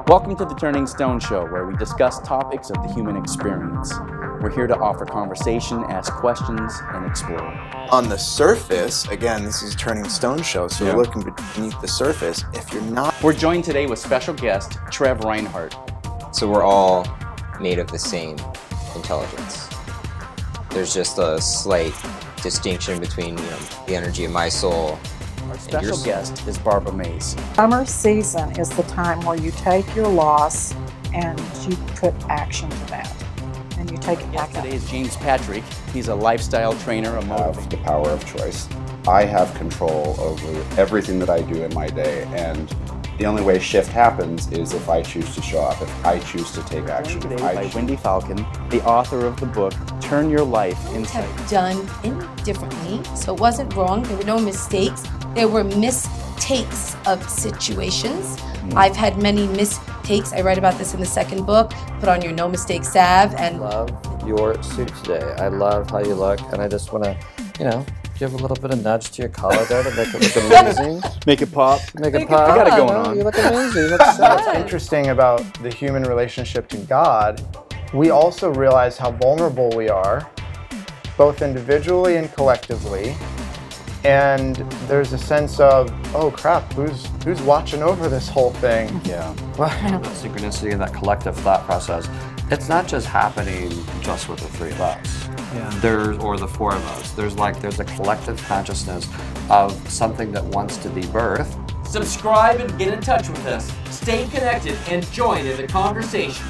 Welcome to the Turning Stone Show, where we discuss topics of the human experience. We're here to offer conversation, ask questions, and explore. On the surface, again, this is Turning Stone Show, so we're looking beneath the surface. If you're not... We're joined today with special guest, Trev Reinhardt. So we're all made of the same intelligence. There's just a slight distinction between, the energy of my soul. Our special guest is Barbara Mays. Summer season is the time where you take your loss and you put action to that. And you take it back up. Today is James Patrick. He's a lifestyle trainer, a motivator. The power of choice. I have control over everything that I do in my day, and the only way shift happens is if I choose to show up, if I choose to take action. Today by Wendy Falcon, the author of the book, Turn Your Life Inside. Have done indifferently, so it wasn't wrong. There were no mistakes. There were mistakes of situations. I've had many mistakes. I write about this in the second book. Put on your no mistake salve and love your suit today. I love how you look, and I just want to, give a little bit of nudge to your collar there to make it look amazing. Make it pop. Make it pop. You got it going on. You look amazing. You look so What's interesting about the human relationship to God, we also realize how vulnerable we are, both individually and collectively. And there's a sense of, oh crap, who's watching over this whole thing? Yeah. That synchronicity and that collective thought process, it's not just happening just with the three of us. Yeah. Or the four of us. There's a collective consciousness of something that wants to be birthed. Subscribe and get in touch with us. Stay connected and join in the conversation.